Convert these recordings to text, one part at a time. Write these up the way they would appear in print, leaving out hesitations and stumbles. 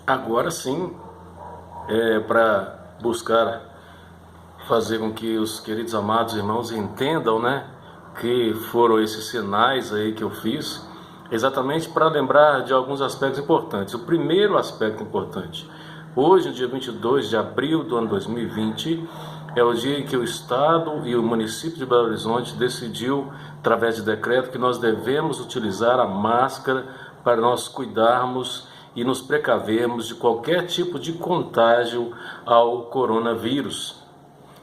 Agora sim, para buscar fazer com que os queridos amados irmãos entendam, né, que foram esses sinais aí que eu fiz, exatamente para lembrar de alguns aspectos importantes. O primeiro aspecto importante: hoje, no dia 22 de abril do ano 2020, é o dia em que o Estado e o município de Belo Horizonte decidiu, através de decreto, que nós devemos utilizar a máscara para nós cuidarmos e nos precavermos de qualquer tipo de contágio ao coronavírus.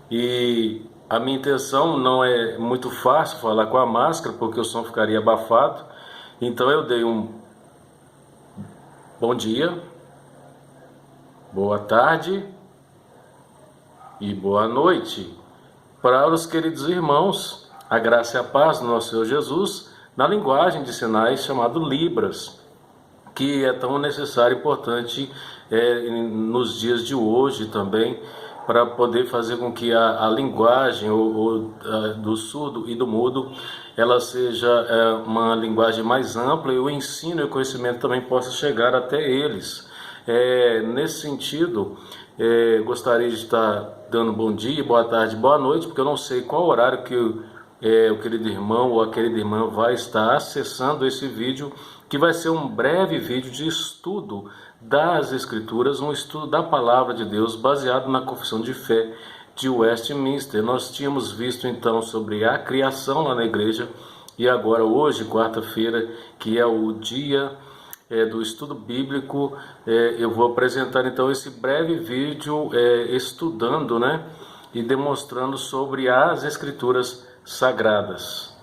E a minha intenção não é muito fácil falar com a máscara, porque o som ficaria abafado. Então eu dei um bom dia, boa tarde e boa noite para os queridos irmãos, a graça e a paz do nosso Senhor Jesus, na linguagem de sinais chamado Libras, que é tão necessário e importante nos dias de hoje também, para poder fazer com que a linguagem do surdo e do mudo ela seja uma linguagem mais ampla, e o ensino e o conhecimento também possa chegar até eles. Nesse sentido, gostaria de estar dando bom dia, boa tarde, boa noite, porque eu não sei qual horário que o querido irmão ou a querida irmã vai estar acessando esse vídeo, que vai ser um breve vídeo de estudo das Escrituras, um estudo da Palavra de Deus baseado na Confissão de Fé de Westminster. Nós tínhamos visto então sobre a criação lá na igreja, e agora hoje, quarta-feira, que é o dia do estudo bíblico, eu vou apresentar então esse breve vídeo estudando, né, e demonstrando sobre as Escrituras Sagradas.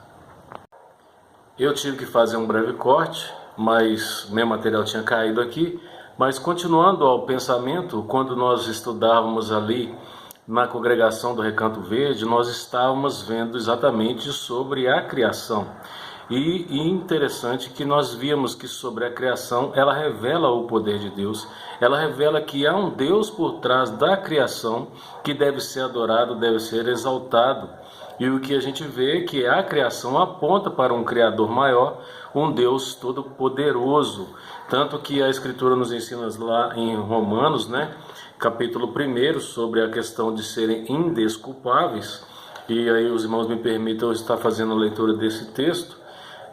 Eu tive que fazer um breve corte, mas meu material tinha caído aqui. Mas continuando ao pensamento, quando nós estudávamos ali na congregação do Recanto Verde, nós estávamos vendo exatamente sobre a criação. E interessante que nós víamos que sobre a criação, ela revela o poder de Deus, ela revela que há um Deus por trás da criação que deve ser adorado, deve ser exaltado. E o que a gente vê é que a criação aponta para um Criador maior, um Deus todo-poderoso. Tanto que a Escritura nos ensina lá em Romanos, né, capítulo 1, sobre a questão de serem indesculpáveis. E aí os irmãos me permitam estar fazendo a leitura desse texto.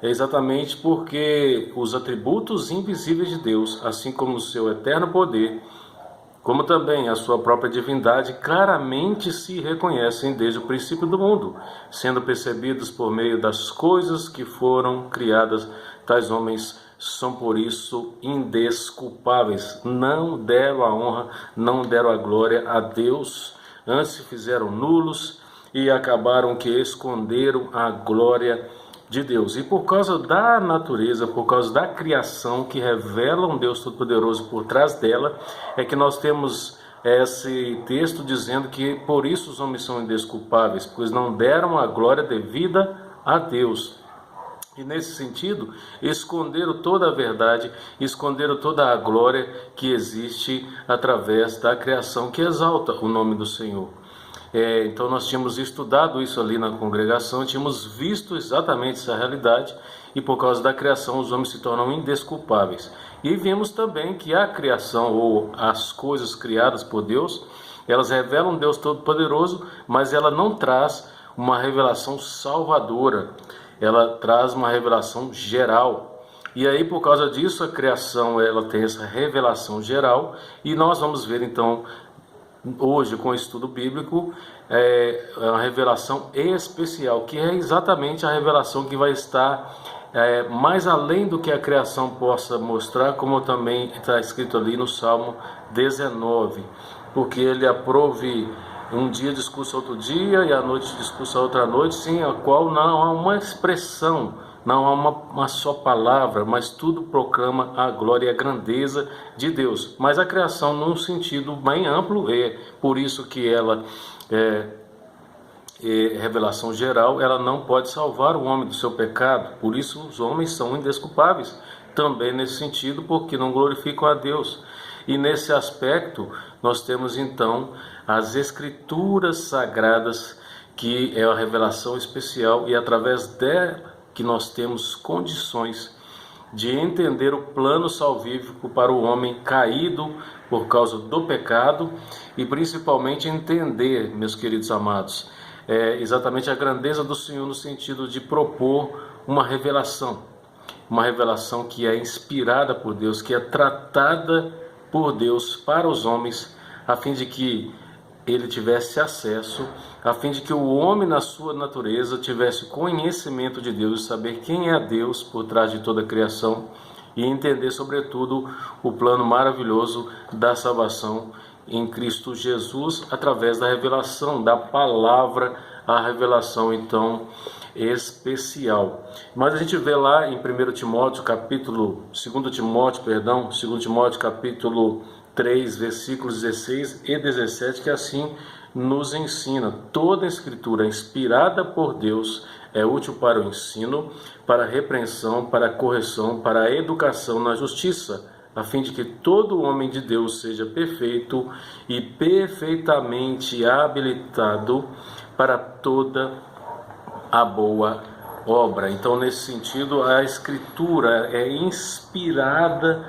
É exatamente porque os atributos invisíveis de Deus, assim como o seu eterno poder, como também a sua própria divindade, claramente se reconhecem desde o princípio do mundo, sendo percebidos por meio das coisas que foram criadas. Tais homens são por isso indesculpáveis, não deram a honra, não deram a glória a Deus, antes se fizeram nulos e acabaram que esconderam a glória de Deus. E por causa da natureza, por causa da criação que revela um Deus Todo-Poderoso por trás dela, é que nós temos esse texto dizendo que por isso os homens são indesculpáveis, pois não deram a glória devida a Deus. E nesse sentido, esconderam toda a verdade, esconderam toda a glória que existe através da criação que exalta o nome do Senhor. Então nós tínhamos estudado isso ali na congregação, tínhamos visto exatamente essa realidade, e por causa da criação os homens se tornam indesculpáveis. E vimos também que a criação, ou as coisas criadas por Deus, elas revelam um Deus Todo-Poderoso, mas ela não traz uma revelação salvadora, ela traz uma revelação geral. E aí, por causa disso, a criação ela tem essa revelação geral, e nós vamos ver então hoje, com o estudo bíblico, uma revelação especial, que é exatamente a revelação que vai estar mais além do que a criação possa mostrar, como também está escrito ali no Salmo 19, porque ele aprove um dia discurso outro dia, e à noite discurso outra noite, sem a qual não há uma expressão, não há uma só palavra, mas tudo proclama a glória e a grandeza de Deus. Mas a criação, num sentido bem amplo, por isso que ela revelação geral, ela não pode salvar o homem do seu pecado. Por isso os homens são indesculpáveis, também nesse sentido, porque não glorificam a Deus. E nesse aspecto, nós temos então as Escrituras Sagradas, que é a revelação especial, e através dela que nós temos condições de entender o plano salvífico para o homem caído por causa do pecado e principalmente entender, meus queridos amados, exatamente a grandeza do Senhor no sentido de propor uma revelação que é inspirada por Deus, que é tratada por Deus para os homens, a fim de que ele tivesse acesso, a fim de que o homem na sua natureza tivesse conhecimento de Deus, saber quem é Deus por trás de toda a criação e entender sobretudo o plano maravilhoso da salvação em Cristo Jesus através da revelação da palavra, a revelação então especial. Mas a gente vê lá em 2 Timóteo capítulo 3, versículos 16 e 17, que assim nos ensina: toda a escritura inspirada por Deus é útil para o ensino, para a repreensão, para a correção, para a educação na justiça, a fim de que todo homem de Deus seja perfeito e perfeitamente habilitado para toda a boa obra. Então, nesse sentido, a escritura é inspirada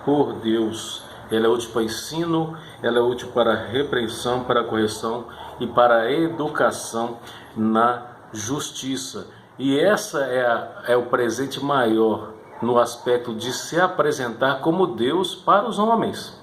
por Deus. Ela é útil para ensino, ela é útil para a repreensão, para a correção e para a educação na justiça. E essa é o presente maior no aspecto de se apresentar como Deus para os homens.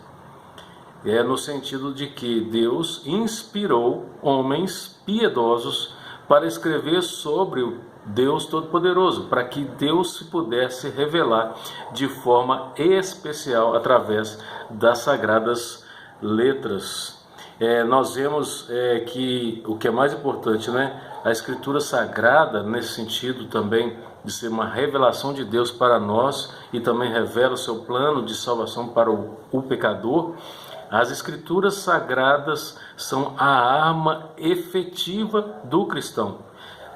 É no sentido de que Deus inspirou homens piedosos para escrever sobre o Deus Todo-Poderoso, para que Deus se pudesse revelar de forma especial através das sagradas letras. Nós vemos que o que é mais importante, né? A Escritura Sagrada, nesse sentido também de ser uma revelação de Deus para nós e também revela o seu plano de salvação para o pecador. As Escrituras Sagradas são a arma efetiva do cristão.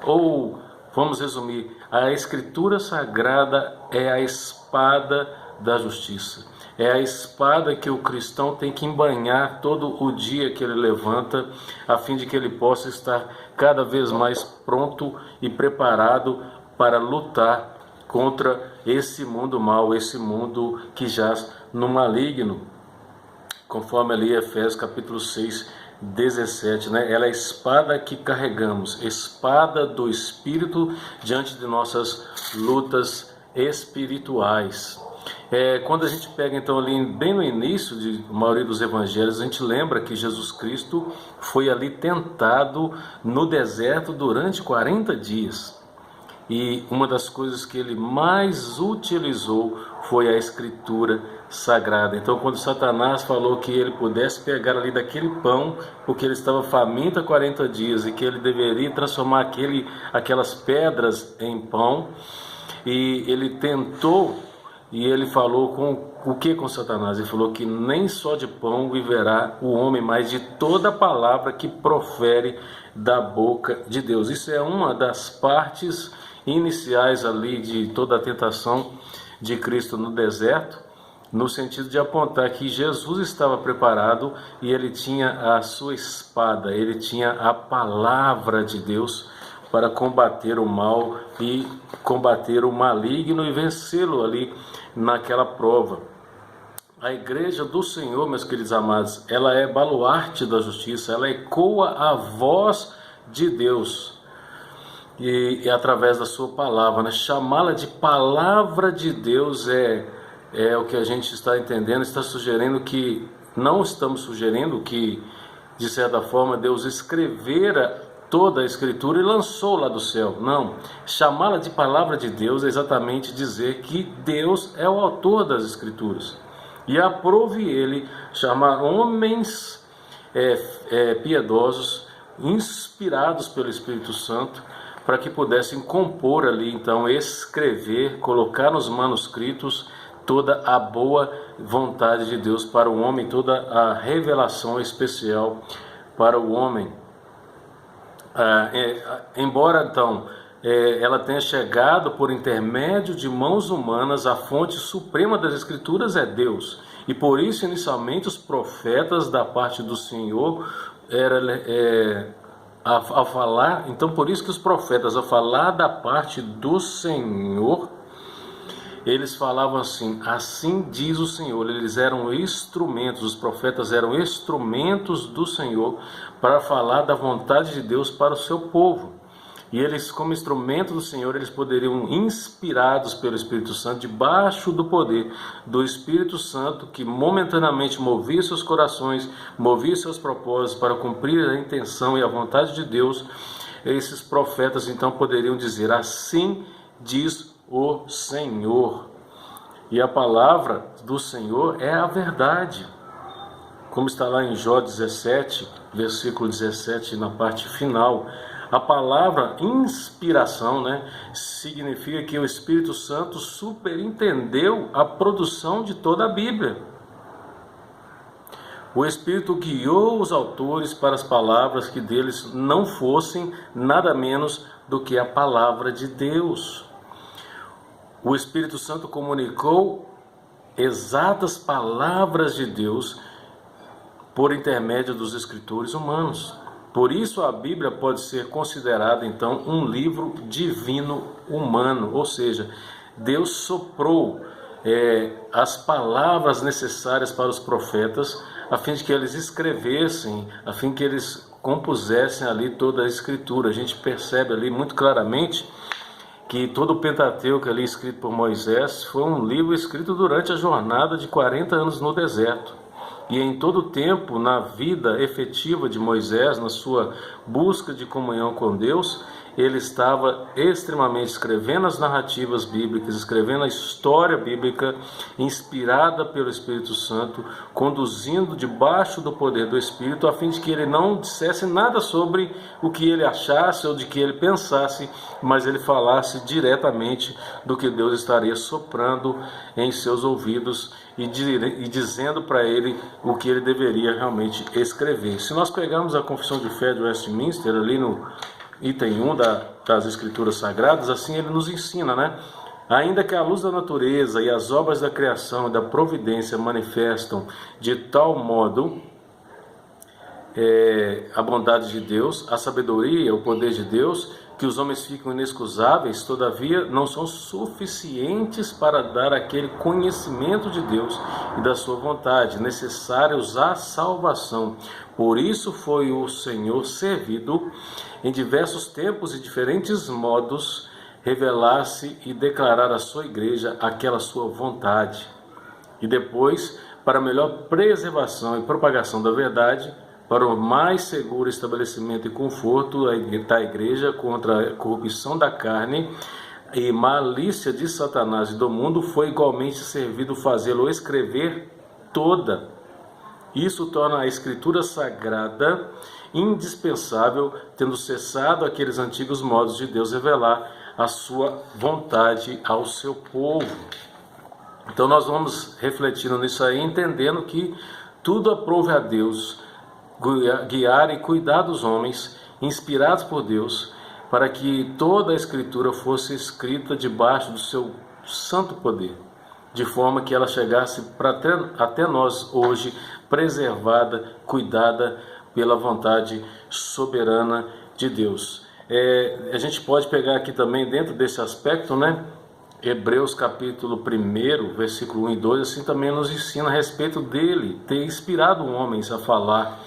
Ou, vamos resumir, a Escritura Sagrada é a espada da justiça. É a espada que o cristão tem que embanhar todo o dia que ele levanta, a fim de que ele possa estar cada vez mais pronto e preparado para lutar contra esse mundo mau, esse mundo que jaz no maligno. Conforme ali Efésios capítulo 6, 17, né? Ela é a espada que carregamos, espada do Espírito diante de nossas lutas espirituais. Quando a gente pega então ali bem no início de maioria dos evangelhos, a gente lembra que Jesus Cristo foi ali tentado no deserto durante 40 dias. E uma das coisas que ele mais utilizou foi a Escritura Sagrada. Então, quando Satanás falou que ele pudesse pegar ali daquele pão, porque ele estava faminto há 40 dias e que ele deveria transformar aquelas pedras em pão, e ele tentou, e ele falou com Satanás? Ele falou que nem só de pão viverá o homem, mas de toda palavra que profere da boca de Deus. Isso é uma das partes iniciais ali de toda a tentação de Cristo no deserto, no sentido de apontar que Jesus estava preparado e ele tinha a sua espada, ele tinha a palavra de Deus para combater o mal e combater o maligno e vencê-lo ali naquela prova. A igreja do Senhor, meus queridos amados, ela é baluarte da justiça, ela ecoa a voz de Deus e através da sua palavra, né? Chamá-la de palavra de Deus é o que a gente está entendendo, está sugerindo que, não estamos sugerindo que, de certa forma, Deus escrevera toda a Escritura e lançou lá do céu. Não, chamá-la de palavra de Deus é exatamente dizer que Deus é o autor das Escrituras. E aprove ele chamar homens piedosos, inspirados pelo Espírito Santo, para que pudessem compor ali, então, escrever, colocar nos manuscritos toda a boa vontade de Deus para o homem, toda a revelação especial para o homem. Embora, então, ela tenha chegado por intermédio de mãos humanas, a fonte suprema das Escrituras é Deus. E por isso, inicialmente, os profetas da parte do Senhor a falar, então por isso que os profetas, a falar da parte do Senhor, eles falavam assim: assim diz o Senhor. Eles eram instrumentos, os profetas eram instrumentos do Senhor para falar da vontade de Deus para o seu povo. E eles, como instrumento do Senhor, eles poderiam, inspirados pelo Espírito Santo, debaixo do poder do Espírito Santo, que momentaneamente movia seus corações, movia seus propósitos para cumprir a intenção e a vontade de Deus, esses profetas então poderiam dizer: assim diz o Senhor. E a palavra do Senhor é a verdade. Como está lá em Jó 17, versículo 17, na parte final. A palavra inspiração, significa que o Espírito Santo superintendeu a produção de toda a Bíblia. O Espírito guiou os autores para as palavras que deles não fossem nada menos do que a palavra de Deus. O Espírito Santo comunicou exatas palavras de Deus por intermédio dos escritores humanos. Por isso a Bíblia pode ser considerada então um livro divino humano, ou seja, Deus soprou as palavras necessárias para os profetas, a fim de que eles escrevessem, a fim de que eles compusessem ali toda a escritura. A gente percebe ali muito claramente que todo o Pentateuco ali escrito por Moisés foi um livro escrito durante a jornada de 40 anos no deserto. E em todo o tempo, na vida efetiva de Moisés, na sua busca de comunhão com Deus, ele estava extremamente escrevendo as narrativas bíblicas, escrevendo a história bíblica, inspirada pelo Espírito Santo, conduzindo debaixo do poder do Espírito, a fim de que ele não dissesse nada sobre o que ele achasse ou de que ele pensasse, mas ele falasse diretamente do que Deus estaria soprando em seus ouvidos e dizendo para ele o que ele deveria realmente escrever. Se nós pegarmos a Confissão de Fé de Westminster, ali no item 1 das Escrituras Sagradas, assim ele nos ensina, Ainda que a luz da natureza e as obras da criação e da providência manifestam de tal modo a bondade de Deus, a sabedoria, o poder de Deus, que os homens ficam inexcusáveis, todavia não são suficientes para dar aquele conhecimento de Deus e da sua vontade, necessários à salvação. Por isso foi o Senhor servido em diversos tempos e diferentes modos revelar-se e declarar à sua igreja aquela sua vontade. E depois, para melhor preservação e propagação da verdade, para o mais seguro estabelecimento e conforto da igreja contra a corrupção da carne e malícia de Satanás e do mundo, foi igualmente servido fazê-lo escrever toda. Isso torna a Escritura Sagrada indispensável, tendo cessado aqueles antigos modos de Deus revelar a sua vontade ao seu povo. Então nós vamos refletindo nisso aí, entendendo que tudo aprove a Deus guiar e cuidar dos homens, inspirados por Deus, para que toda a Escritura fosse escrita debaixo do seu santo poder, de forma que ela chegasse até nós hoje, preservada, cuidada pela vontade soberana de Deus. A gente pode pegar aqui também, dentro desse aspecto, Hebreus capítulo 1, versículo 1 e 2, assim também nos ensina a respeito dele ter inspirado homens a falar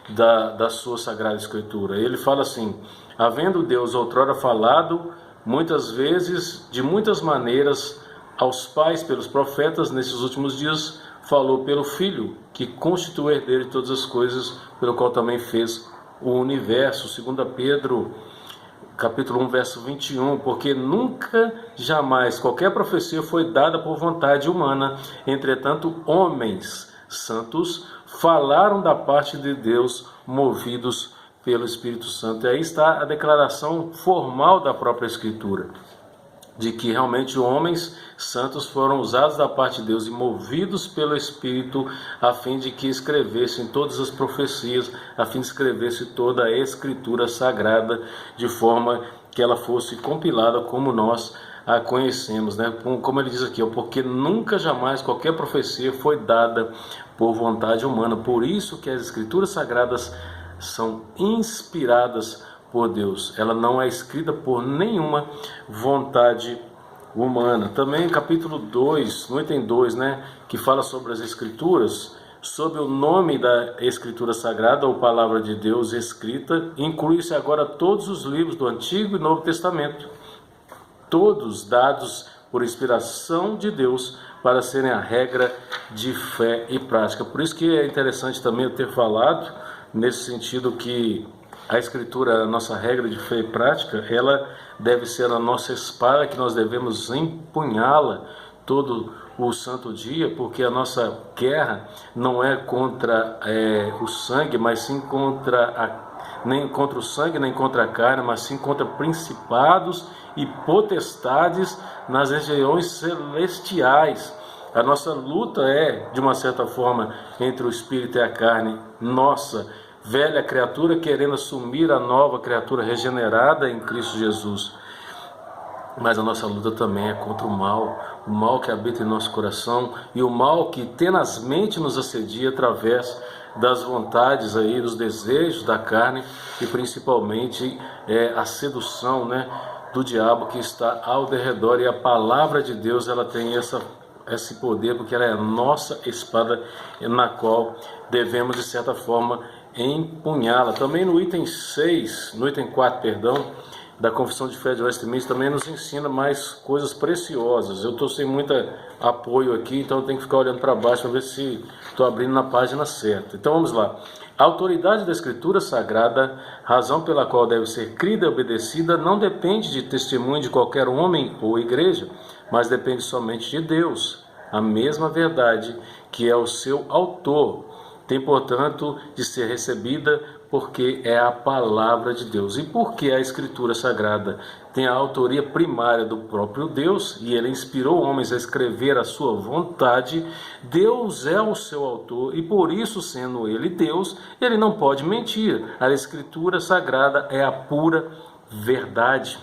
da sua Sagrada Escritura. Ele fala assim: havendo Deus outrora falado muitas vezes, de muitas maneiras, aos pais pelos profetas, nesses últimos dias falou pelo Filho, que constitui o herdeiro de todas as coisas, pelo qual também fez o universo. 2 Pedro capítulo 1, verso 21, porque nunca, jamais, qualquer profecia foi dada por vontade humana, entretanto, homens santos falaram da parte de Deus, movidos pelo Espírito Santo. E aí está a declaração formal da própria Escritura, de que realmente homens santos foram usados da parte de Deus e movidos pelo Espírito, a fim de que escrevessem todas as profecias, a fim de escrevesse toda a Escritura Sagrada, de forma que ela fosse compilada como nós a conhecemos, Como ele diz aqui, porque nunca, jamais, qualquer profecia foi dada por vontade humana. Por isso que as Escrituras Sagradas são inspiradas por Deus. Ela não é escrita por nenhuma vontade humana. Também capítulo 2, no item 2, né, que fala sobre as Escrituras, sob o nome da Escritura Sagrada, ou Palavra de Deus escrita, inclui-se agora todos os livros do Antigo e Novo Testamento, todos dados por inspiração de Deus para serem a regra de fé e prática. Por isso que é interessante também eu ter falado nesse sentido que a Escritura, a nossa regra de fé e prática, ela deve ser a nossa espada, que nós devemos empunhá-la todo o santo dia, porque a nossa guerra não é contra o sangue, mas sim nem contra o sangue, nem contra a carne, mas sim contra principados e potestades nas regiões celestiais. A nossa luta é, de uma certa forma, entre o espírito e a carne, nossa velha criatura querendo assumir a nova criatura regenerada em Cristo Jesus. Mas a nossa luta também é contra o mal que habita em nosso coração e o mal que tenazmente nos assedia através das vontades aí, dos desejos da carne e principalmente a sedução, né, do diabo que está ao derredor. E a palavra de Deus, ela tem esse poder, porque ela é a nossa espada na qual devemos, de certa forma, empunhá-la. Também no item 4, da Confissão de Fé de Westminster, também nos ensina mais coisas preciosas. Eu estou sem muito apoio aqui, então eu tenho que ficar olhando para baixo para ver se estou abrindo na página certa. Então vamos lá. A autoridade da Escritura Sagrada, razão pela qual deve ser crida e obedecida, não depende de testemunho de qualquer homem ou igreja, mas depende somente de Deus. A mesma verdade que é o seu autor tem, portanto, de ser recebida porque é a palavra de Deus. E porque a Escritura Sagrada tem a autoria primária do próprio Deus, e ele inspirou homens a escrever a sua vontade, Deus é o seu autor, e por isso, sendo ele Deus, ele não pode mentir. A Escritura Sagrada é a pura verdade.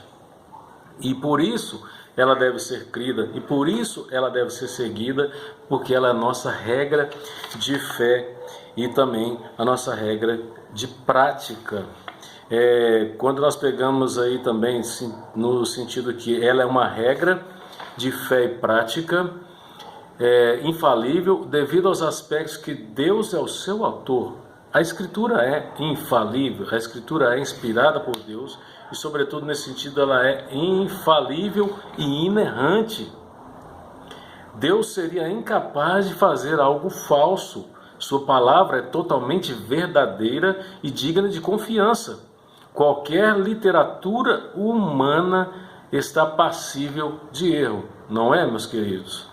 E por isso ela deve ser crida, e por isso ela deve ser seguida, porque ela é a nossa regra de fé e também a nossa regra de prática. Quando nós pegamos aí também no sentido que ela é uma regra de fé e prática, infalível, devido aos aspectos que Deus é o seu autor. A Escritura é infalível, a Escritura é inspirada por Deus e, sobretudo, nesse sentido, ela é infalível e inerrante. Deus seria incapaz de fazer algo falso. Sua palavra é totalmente verdadeira e digna de confiança. Qualquer literatura humana está passível de erro, não é, meus queridos?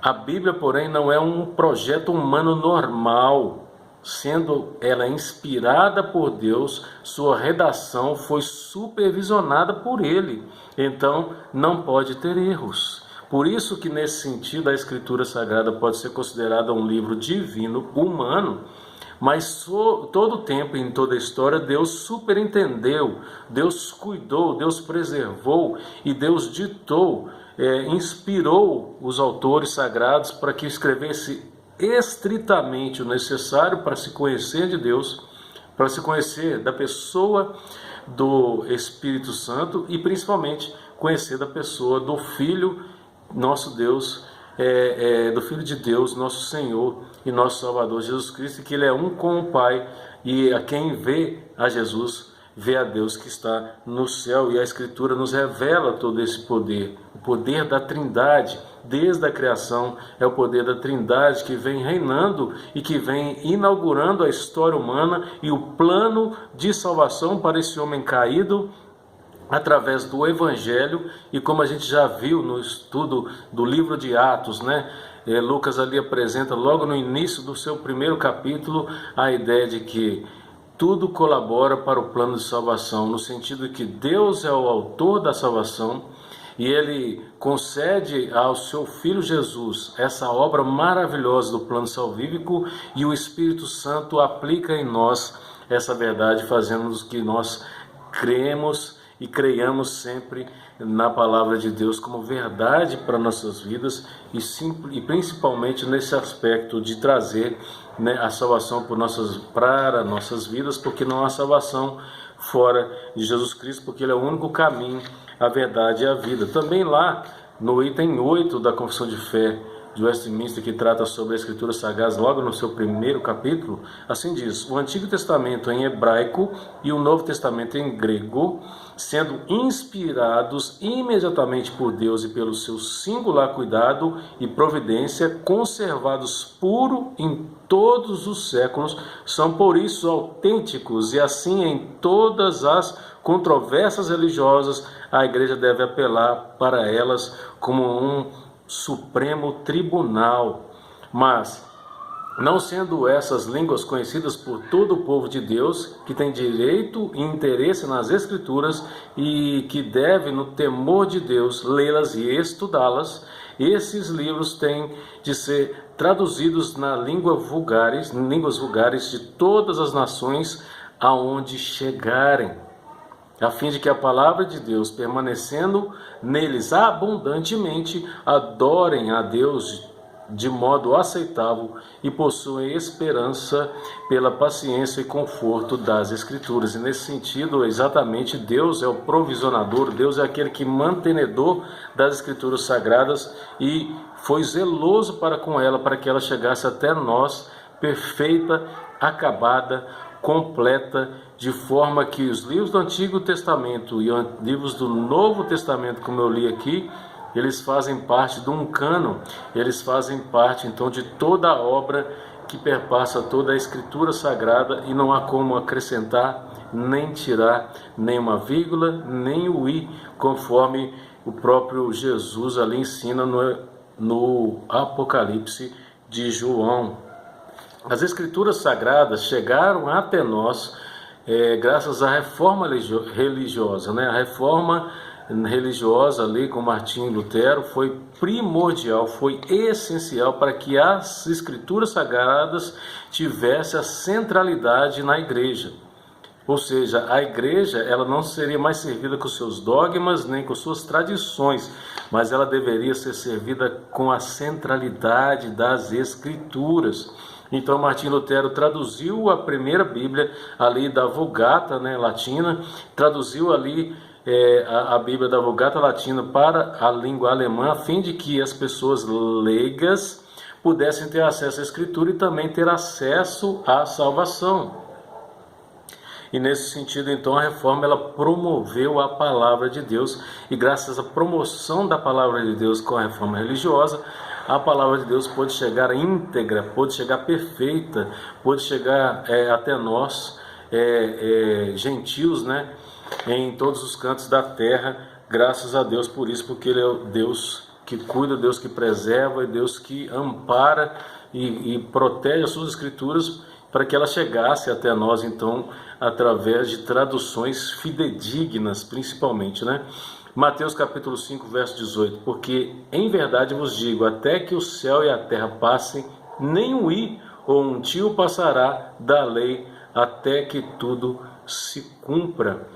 A Bíblia, porém, não é um projeto humano normal. Sendo ela inspirada por Deus, sua redação foi supervisionada por Ele. Então, não pode ter erros. Por isso que, nesse sentido, a Escritura Sagrada pode ser considerada um livro divino, humano, mas todo o tempo e em toda a história, Deus superentendeu, Deus cuidou, Deus preservou e Deus ditou, inspirou os autores sagrados para que escrevesse estritamente o necessário para se conhecer de Deus, para se conhecer da pessoa do Espírito Santo e principalmente conhecer da pessoa do Filho, nosso Deus, do Filho de Deus, nosso Senhor e nosso Salvador Jesus Cristo, que Ele é um com o Pai, e a quem vê a Jesus vê a Deus que está no céu. E a Escritura nos revela todo esse poder, o poder da Trindade. Desde a criação é o poder da Trindade que vem reinando e que vem inaugurando a história humana e o plano de salvação para esse homem caído através do Evangelho. E como a gente já viu no estudo do livro de Atos, né? Lucas ali apresenta logo no início do seu primeiro capítulo a ideia de que tudo colabora para o plano de salvação, no sentido de que Deus é o autor da salvação e Ele concede ao seu Filho Jesus essa obra maravilhosa do plano salvífico, e o Espírito Santo aplica em nós essa verdade, fazendo que nós cremos e creiamos sempre na palavra de Deus como verdade para nossas vidas, e principalmente nesse aspecto de trazer né, a salvação para nossas vidas, porque não há salvação fora de Jesus Cristo, porque Ele é o único caminho, a verdade e a vida. Também lá no item 8 da Confissão de Fé de Westminster, que trata sobre a Escritura Sagrada, logo no seu primeiro capítulo, assim diz: o Antigo Testamento em hebraico e o Novo Testamento em grego, sendo inspirados imediatamente por Deus e pelo seu singular cuidado e providência, conservados puro em todos os séculos, são por isso autênticos, e assim em todas as controvérsias religiosas a Igreja deve apelar para elas como um supremo tribunal. Mas, não sendo essas línguas conhecidas por todo o povo de Deus, que tem direito e interesse nas Escrituras e que deve, no temor de Deus, lê-las e estudá-las, esses livros têm de ser traduzidos na línguas vulgares de todas as nações aonde chegarem, a fim de que a palavra de Deus, permanecendo neles abundantemente, adorem a Deus de modo aceitável e possuem esperança pela paciência e conforto das Escrituras. E nesse sentido, exatamente, Deus é o provisionador, Deus é aquele que mantenedor das Escrituras Sagradas e foi zeloso para com ela, para que ela chegasse até nós perfeita, acabada, completa, de forma que os livros do Antigo Testamento e os livros do Novo Testamento, como eu li aqui, eles fazem parte de um cânon, eles fazem parte então de toda a obra que perpassa toda a Escritura Sagrada, e não há como acrescentar, nem tirar, nem uma vírgula, nem o i, conforme o próprio Jesus ali ensina no Apocalipse de João. As Escrituras Sagradas chegaram até nós graças à reforma religiosa, né? A reforma religiosa ali com Martinho Lutero foi primordial, foi essencial para que as Escrituras Sagradas tivessem a centralidade na igreja. Ou seja, a igreja ela não seria mais servida com seus dogmas nem com suas tradições, mas ela deveria ser servida com a centralidade das Escrituras. Então Martinho Lutero traduziu a primeira Bíblia ali da Vulgata, né, latina, traduziu ali a Bíblia da Vulgata latina para a língua alemã, a fim de que as pessoas leigas pudessem ter acesso à Escritura e também ter acesso à salvação. E nesse sentido, então, a reforma ela promoveu a palavra de Deus, e graças à promoção da palavra de Deus com a reforma religiosa, a palavra de Deus pôde chegar íntegra, pôde chegar perfeita, pôde chegar até nós, gentios, né, em todos os cantos da terra, graças a Deus por isso, porque Ele é o Deus que cuida, Deus que preserva, e Deus que ampara e protege as suas Escrituras, para que ela chegasse até nós, então, através de traduções fidedignas, principalmente, né? Mateus capítulo 5, verso 18, porque em verdade vos digo, até que o céu e a terra passem, nem um i ou um tio passará da lei, até que tudo se cumpra.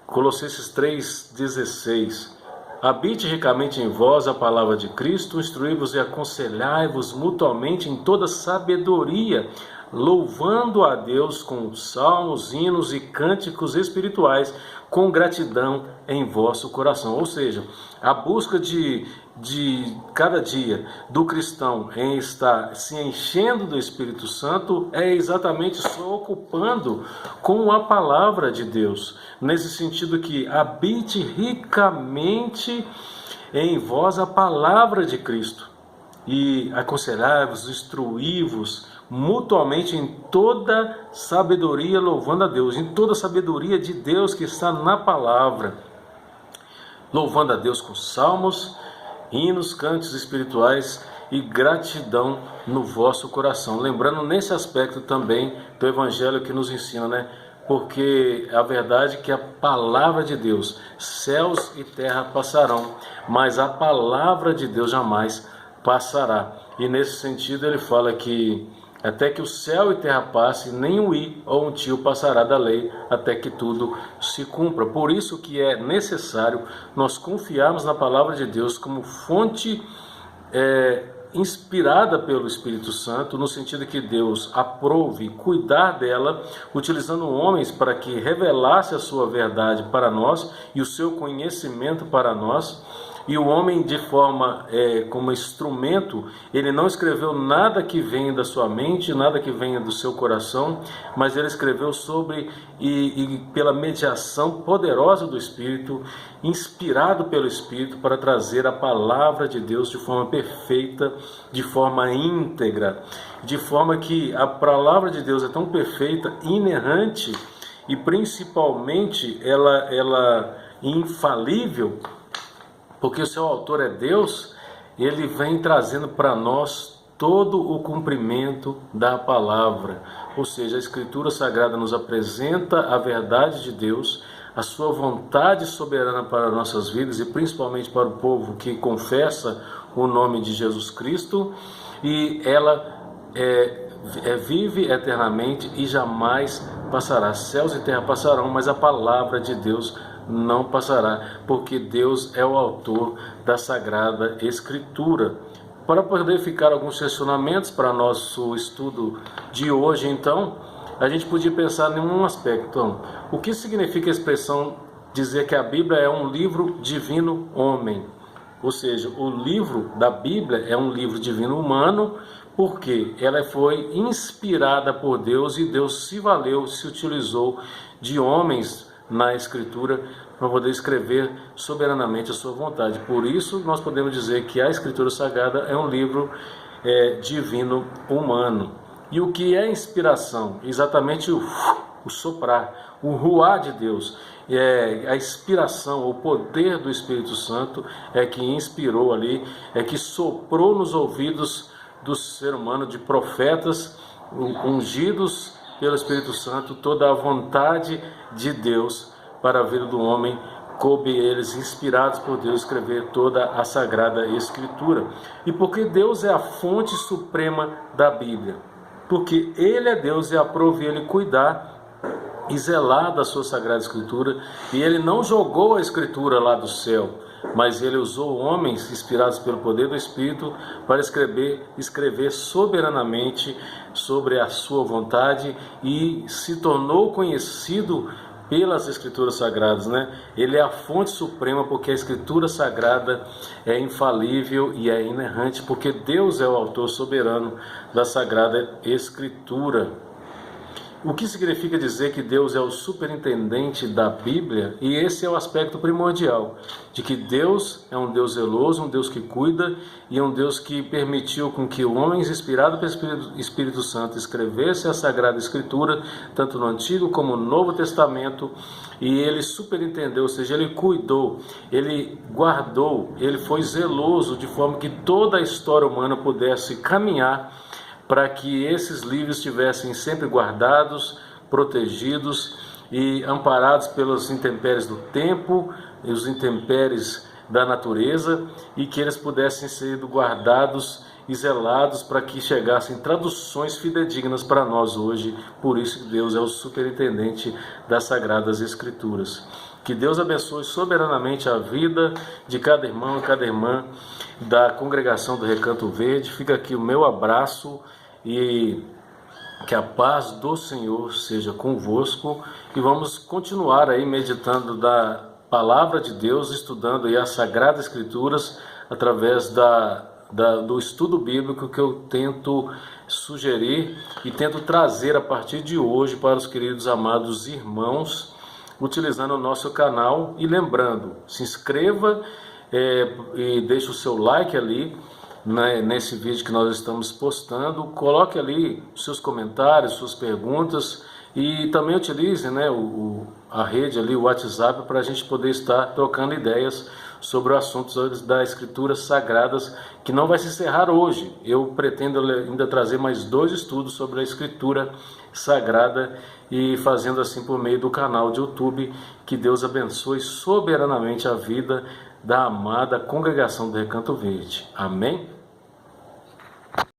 Colossenses 3,16. Habite ricamente em vós a palavra de Cristo, instruí-vos e aconselhai-vos mutuamente em toda sabedoria, louvando a Deus com salmos, hinos e cânticos espirituais, com gratidão em vosso coração. Ou seja, a busca de cada dia do cristão em estar se enchendo do Espírito Santo é exatamente só ocupando com a palavra de Deus, nesse sentido que habite ricamente em vós a palavra de Cristo, e aconselhai-vos, instruí-vos mutuamente em toda sabedoria, louvando a Deus, em toda sabedoria de Deus que está na palavra, louvando a Deus com salmos, hinos, cantos espirituais e gratidão no vosso coração. Lembrando nesse aspecto também do Evangelho que nos ensina, né? Porque a verdade é que a palavra de Deus, céus e terra passarão, mas a palavra de Deus jamais passará. E nesse sentido ele fala que até que o céu e terra passe, nem um i ou um tio passará da lei, até que tudo se cumpra. Por isso que é necessário nós confiarmos na palavra de Deus como fonte inspirada pelo Espírito Santo, no sentido que Deus aprove cuidar dela, utilizando homens para que revelasse a sua verdade para nós e o seu conhecimento para nós. E o homem, de forma como instrumento, ele não escreveu nada que venha da sua mente, nada que venha do seu coração, mas ele escreveu sobre e pela mediação poderosa do Espírito, inspirado pelo Espírito, para trazer a palavra de Deus de forma perfeita, de forma íntegra, de forma que a palavra de Deus é tão perfeita, inerrante e principalmente ela infalível, porque o seu autor é Deus. Ele vem trazendo para nós todo o cumprimento da palavra. Ou seja, a Escritura Sagrada nos apresenta a verdade de Deus, a sua vontade soberana para nossas vidas e principalmente para o povo que confessa o nome de Jesus Cristo, e ela vive eternamente e jamais passará. Céus e terra passarão, mas a palavra de Deus não passará, porque Deus é o autor da Sagrada Escritura. Para poder ficar alguns questionamentos para nosso estudo de hoje, então, a gente podia pensar em um aspecto. Então, o que significa a expressão dizer que a Bíblia é um livro divino homem? Ou seja, o livro da Bíblia é um livro divino humano, porque ela foi inspirada por Deus e Deus se valeu, se utilizou de homens na Escritura para poder escrever soberanamente a sua vontade. Por isso nós podemos dizer que a Escritura Sagrada é um livro divino humano. E o que é inspiração? Exatamente o soprar, o ruá de Deus. A inspiração, o poder do Espírito Santo é que inspirou ali, é que soprou nos ouvidos do ser humano, de profetas ungidos pelo Espírito Santo, toda a vontade de Deus para a vida do homem. Coube eles, inspirados por Deus, escrever toda a Sagrada Escritura. E porque Deus é a fonte suprema da Bíblia, porque Ele é Deus e aprove Ele cuidar e zelar da sua Sagrada Escritura, e Ele não jogou a Escritura lá do céu, mas Ele usou homens inspirados pelo poder do Espírito para escrever soberanamente sobre a sua vontade, e se tornou conhecido pelas Escrituras Sagradas, né? Ele é a fonte suprema, porque a Escritura Sagrada é infalível e é inerrante, porque Deus é o autor soberano da Sagrada Escritura. O que significa dizer que Deus é o superintendente da Bíblia? E esse é o aspecto primordial, de que Deus é um Deus zeloso, um Deus que cuida, e é um Deus que permitiu com que homens inspirados pelo Espírito Santo escrevessem a Sagrada Escritura, tanto no Antigo como no Novo Testamento, e ele superintendeu, ou seja, ele cuidou, ele guardou, ele foi zeloso, de forma que toda a história humana pudesse caminhar para que esses livros estivessem sempre guardados, protegidos e amparados pelas intempéries do tempo e os intempéries da natureza, e que eles pudessem ser guardados e zelados para que chegassem traduções fidedignas para nós hoje. Por isso que Deus é o superintendente das Sagradas Escrituras. Que Deus abençoe soberanamente a vida de cada irmão e cada irmã da congregação do Recanto Verde. Fica aqui o meu abraço e que a paz do Senhor seja convosco, e vamos continuar aí meditando da palavra de Deus, estudando aí as Sagradas Escrituras através do estudo bíblico que eu tento sugerir e tento trazer a partir de hoje para os queridos amados irmãos, utilizando o nosso canal. E lembrando, se inscreva e deixe o seu like ali nesse vídeo que nós estamos postando. Coloque ali seus comentários, suas perguntas, e também utilize, né, a rede ali, o WhatsApp, para a gente poder estar trocando ideias sobre os assuntos das Escrituras Sagradas, que não vai se encerrar hoje. Eu pretendo ainda trazer mais 2 estudos sobre a Escritura Sagrada, e fazendo assim por meio do canal de YouTube. Que Deus abençoe soberanamente a vida da amada congregação do Recanto Verde. Amém?